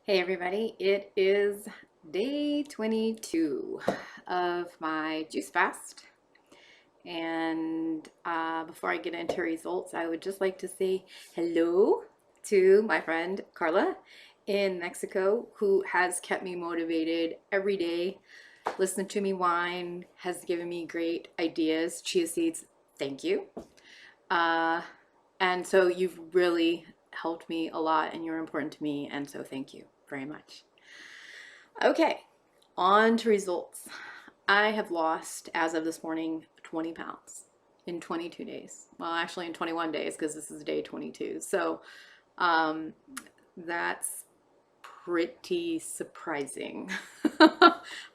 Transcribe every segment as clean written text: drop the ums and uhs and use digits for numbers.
Hey everybody, it is day 22 of my juice fast. And before I get into results, I would just like to say hello to my friend Carla in Mexico, who has kept me motivated every day. Listen to me whine, has given me great ideas. Chia seeds, thank you. Uh, and so you've really helped me a lot and you're important to me. And so thank you very much. Okay, on to results. I have lost, as of this morning, 20 pounds in 22 days. Well, actually, in 21 days, because this is day 22. So um, that's pretty surprising.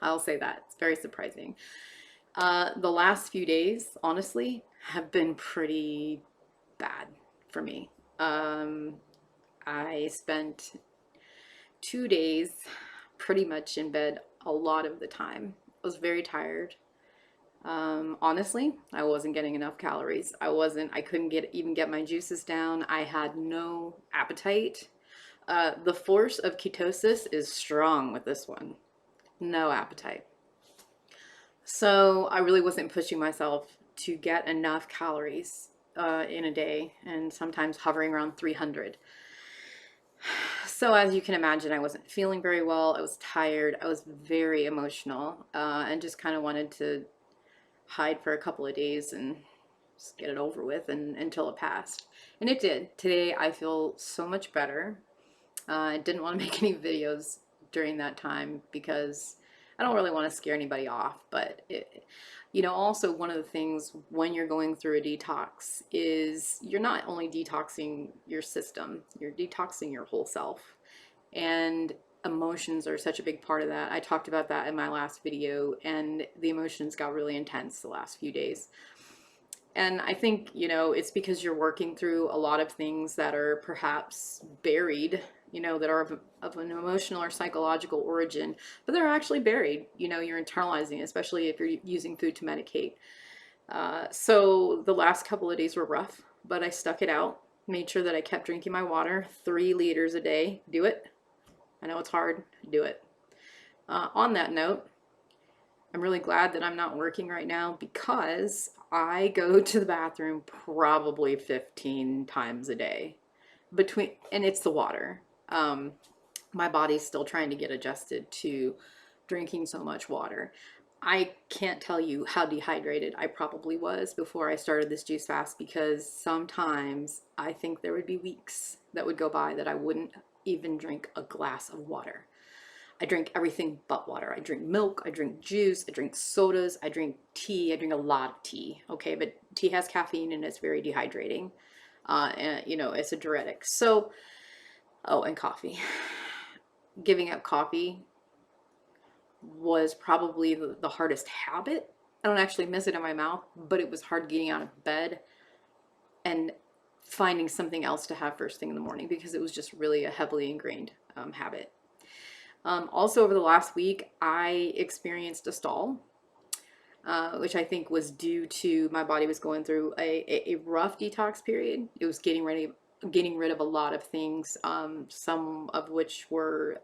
I'll say that. It's very surprising. The last few days, honestly, have been pretty bad for me. Um, I spent 2 days pretty much in bed a lot of the time. I was very tired. Honestly, I wasn't getting enough calories. I couldn't even get my juices down. I had no appetite. The force of ketosis is strong with this one. No appetite. So I really wasn't pushing myself to get enough calories in a day, and sometimes hovering around 300. So as you can imagine, I wasn't feeling very well. I was tired. I was very emotional, and just kind of wanted to hide for a couple of days and just get it over with and until it passed. And it did. Today I feel so much better. I didn't want to make any videos during that time because I don't really want to scare anybody off. But also one of the things when you're going through a detox is you're not only detoxing your system, you're detoxing your whole self. And emotions are such a big part of that. I talked about that in my last video, and the emotions got really intense the last few days. And I think, it's because you're working through a lot of things that are perhaps buried, that are of an emotional or psychological origin, but they're actually buried. You're internalizing, especially if you're using food to medicate. So the last couple of days were rough, but I stuck it out, made sure that I kept drinking my water, 3 liters a day. Do it. I know it's hard. Do it. On that note, I'm really glad that I'm not working right now because I go to the bathroom probably 15 times a day and it's the water. Um, my body's still trying to get adjusted to drinking so much water. I can't tell you how dehydrated I probably was before I started this juice fast because sometimes I think there would be weeks that would go by that I wouldn't even drink a glass of water. I drink everything but water. I drink milk, I drink juice, I drink sodas, I drink tea. I drink a lot of tea, okay? But tea has caffeine and it's very dehydrating. And it's a diuretic. So, oh, and coffee. Giving up coffee was probably the hardest habit. I don't actually miss it in my mouth, but it was hard getting out of bed and finding something else to have first thing in the morning because it was just really a heavily ingrained habit. Also, over the last week, I experienced a stall, which I think was due to my body was going through a rough detox period. It was getting rid of a lot of things, some of which were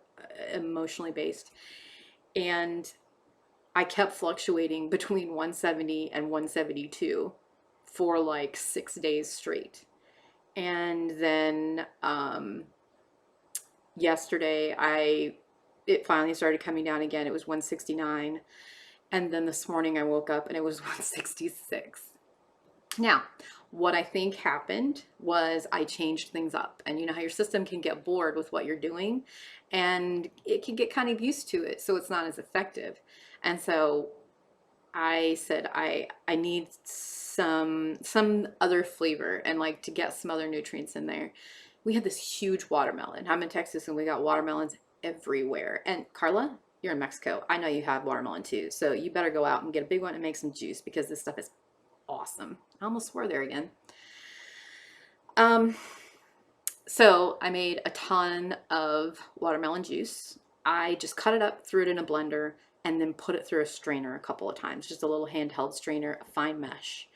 emotionally based. And I kept fluctuating between 170 and 172 for like 6 days straight. And then yesterday, it finally started coming down again. It was 169. And then this morning I woke up and it was 166. Now, what I think happened was I changed things up. And you know how your system can get bored with what you're doing and it can get kind of used to it, so it's not as effective. And so I said I need some other flavor and like to get some other nutrients in there. We had this huge watermelon. I'm in Texas and we got watermelons everywhere. And Carla, you're in Mexico. I know you have watermelon too. So you better go out and get a big one and make some juice because this stuff is awesome. I almost swore there again. Um, so I made a ton of watermelon juice. I just cut it up, threw it in a blender, and then put it through a strainer a couple of times, just a little handheld strainer, a fine mesh.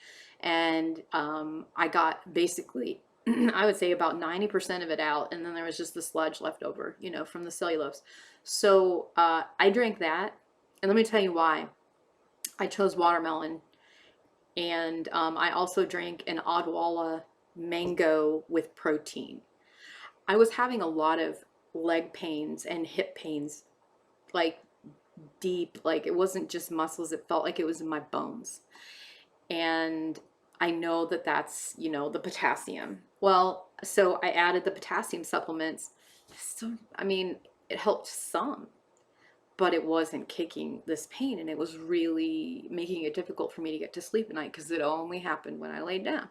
And I got basically I would say about 90% of it out, and then there was just the sludge left over, you know, from the cellulose. So I drank that, and let me tell you why. I chose watermelon, and I also drank an Odwalla mango with protein. I was having a lot of leg pains and hip pains, like deep, like it wasn't just muscles, it felt like it was in my bones. And I know that that's, you know, the potassium. Well, so I added the potassium supplements. So, I mean, it helped some, but it wasn't kicking this pain, and it was really making it difficult for me to get to sleep at night because it only happened when I laid down.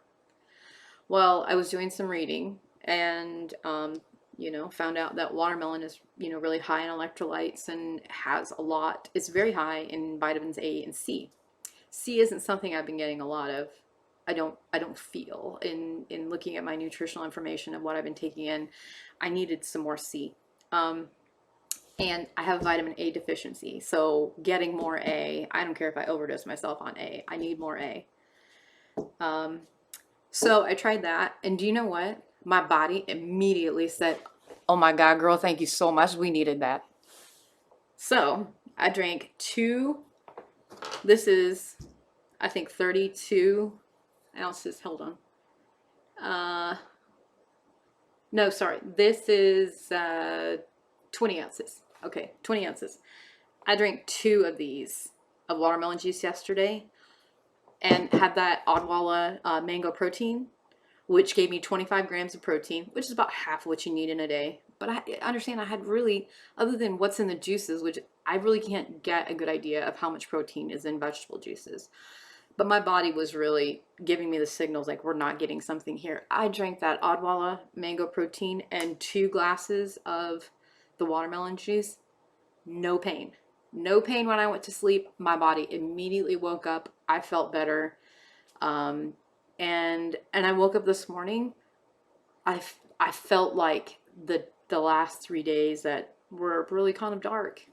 Well, I was doing some reading and, you know, found out that watermelon is, you know, really high in electrolytes and has a lot, it's very high in vitamins A and C. C isn't something I've been getting a lot of. I don't feel in looking at my nutritional information of what I've been taking in. I needed some more C. And I have vitamin A deficiency. So getting more A, I don't care if I overdose myself on A. I need more A. So I tried that, and do you know what? My body immediately said, "Oh my God, girl, thank you so much. We needed that." So I drank two. This is, I think, 32 ounces. Hold on. No, sorry. This is 20 ounces. Okay, 20 ounces. I drank two of these of watermelon juice yesterday and had that Odwalla mango protein, which gave me 25 grams of protein, which is about half what you need in a day. But I understand I had really, other than what's in the juices, which I really can't get a good idea of how much protein is in vegetable juices. But my body was really giving me the signals like we're not getting something here. I drank that Odwalla mango protein and 2 glasses of the watermelon juice. No pain. No pain when I went to sleep. My body immediately woke up. I felt better. Um, and I woke up this morning. I felt like the last 3 days that were really kind of dark.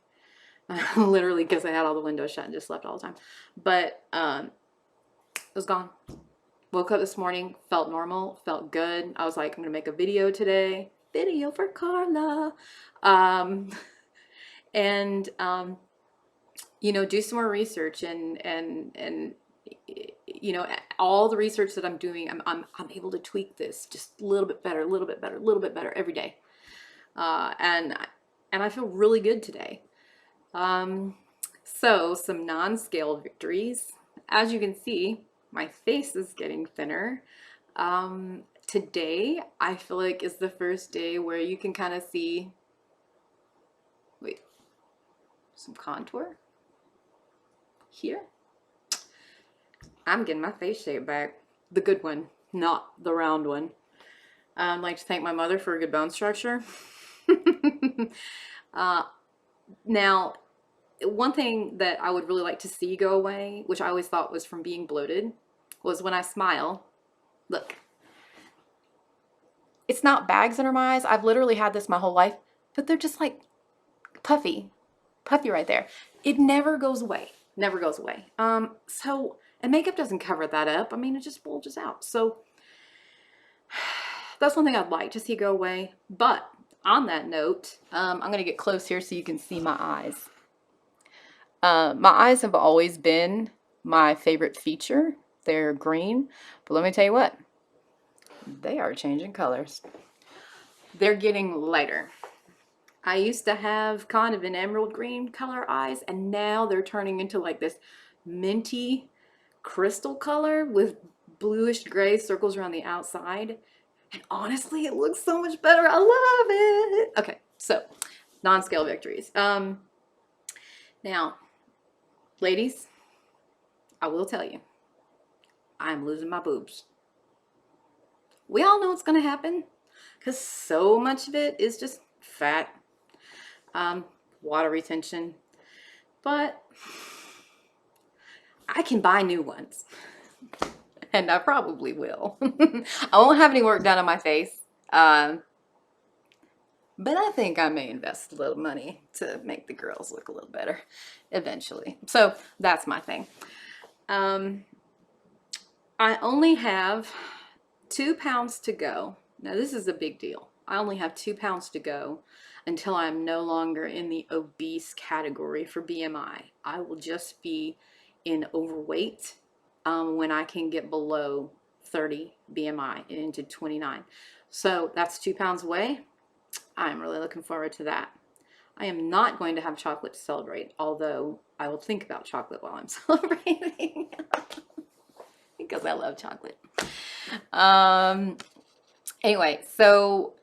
Literally because I had all the windows shut and just slept all the time. But it was gone. Woke up this morning, felt normal, felt good. I was like, I'm gonna make a video today. Video for Carla. Um, and you know, do some more research and you know, all the research that I'm doing, I'm able to tweak this just a little bit better, a little bit better, a little bit better every day. And I feel really good today. So some non-scale victories. As you can see, my face is getting thinner. Today, I feel like is the first day where you can kind of see, wait, some contour here. I'm getting my face shape back. The good one, not the round one. I'd like to thank my mother for a good bone structure. Now, one thing that I would really like to see go away, which I always thought was from being bloated, was when I smile. Look, it's not bags under my eyes. I've literally had this my whole life, but they're just like puffy, puffy right there. It never goes away. Never goes away. And makeup doesn't cover that up. I mean, it just bulges out. So that's one thing I'd like to see go away. But on that note, I'm going to get close here so you can see my eyes. My eyes have always been my favorite feature. They're green, but let me tell you what, they are changing colors. They're getting lighter. I used to have kind of an emerald green color eyes, and now they're turning into like this minty crystal color with bluish gray circles around the outside. And honestly, it looks so much better. I love it. Okay, so non-scale victories. Now, ladies, I will tell you, I'm losing my boobs. We all know it's going to happen because so much of it is just fat, water retention, but I can buy new ones, and I probably will. I won't have any work done on my face, but I think I may invest a little money to make the girls look a little better eventually. So that's my thing. I only have 2 pounds to go. Now, this is a big deal. I only have 2 pounds to go until I'm no longer in the obese category for BMI. I will just be in overweight when I can get below 30 BMI and into 29. So that's 2 pounds away. I'm really looking forward to that. I am not going to have chocolate to celebrate, although I will think about chocolate while I'm celebrating because I love chocolate. Anyway, so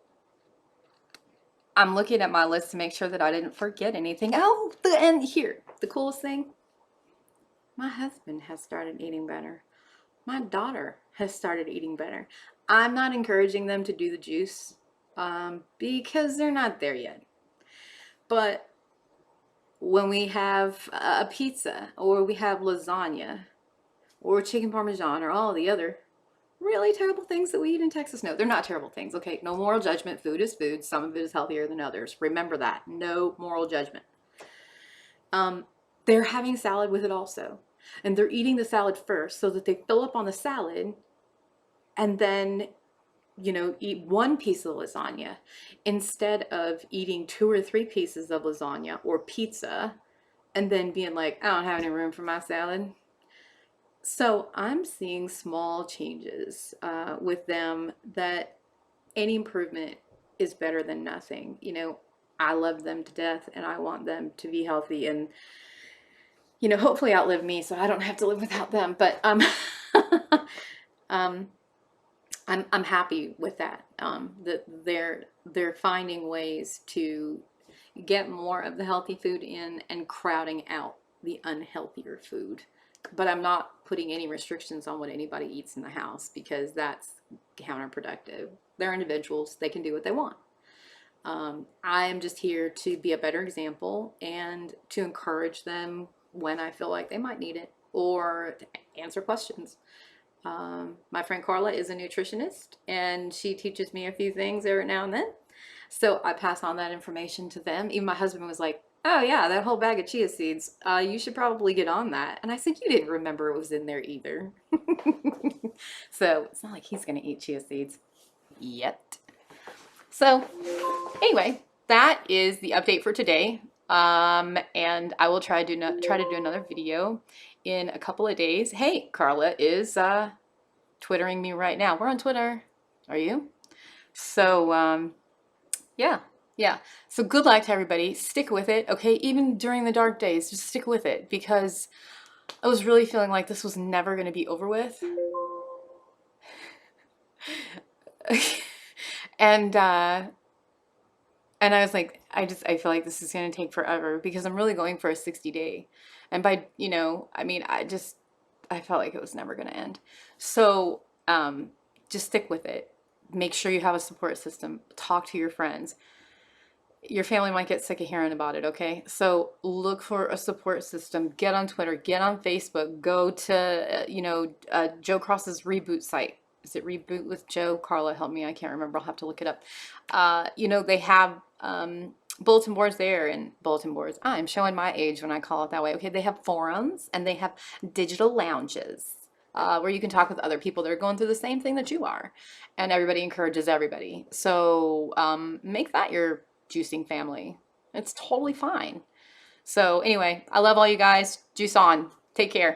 I'm looking at my list to make sure that I didn't forget anything. Oh, and here, the coolest thing, my husband has started eating better. My daughter has started eating better. I'm not encouraging them to do the juice because they're not there yet. But when we have a pizza or we have lasagna or chicken parmesan or all the other really terrible things that we eat in Texas. No, they're not terrible things. Okay, no moral judgment. Food is food. Some of it is healthier than others. Remember that. No moral judgment. They're having salad with it also. And they're eating the salad first so that they fill up on the salad and then, you know, eat one piece of lasagna instead of eating 2 or 3 pieces of lasagna or pizza and then being like, I don't have any room for my salad. So I'm seeing small changes with them that any improvement is better than nothing. You know, I love them to death and I want them to be healthy and, you know, hopefully outlive me so I don't have to live without them. But I'm happy with that. That they're finding ways to get more of the healthy food in and crowding out the unhealthier food. But I'm not putting any restrictions on what anybody eats in the house because that's counterproductive. They're individuals. They can do what they want. I am just here to be a better example and to encourage them when I feel like they might need it or to answer questions. My friend Carla is a nutritionist and she teaches me a few things every now and then. So I pass on that information to them. Even my husband was like, oh yeah, that whole bag of chia seeds, you should probably get on that. And I said, you didn't remember it was in there either. So it's not like he's gonna eat chia seeds yet. So anyway, that is the update for today. And I will try to do another video in a couple of days. Hey, Carla is twittering me right now. We're on Twitter. Are you? So yeah. So good luck to everybody. Stick with it, okay? Even during the dark days, just stick with it because I was really feeling like this was never going to be over with. And I was like, I feel like this is going to take forever because I'm really going for a 60-day. And by, you know, I mean, I felt like it was never going to end. So just stick with it. Make sure you have a support system. Talk to your friends. Your family might get sick of hearing about it, okay? So look for a support system. Get on Twitter. Get on Facebook. Go to, Joe Cross's Reboot site. Is it Reboot with Joe? Carla, help me. I can't remember. I'll have to look it up. They have bulletin boards there and bulletin boards. I'm showing my age when I call it that way. Okay, they have forums and they have digital lounges where you can talk with other people that are going through the same thing that you are. And everybody encourages everybody. So make that your juicing family. It's totally fine. So anyway, I love all you guys. Juice on. Take care.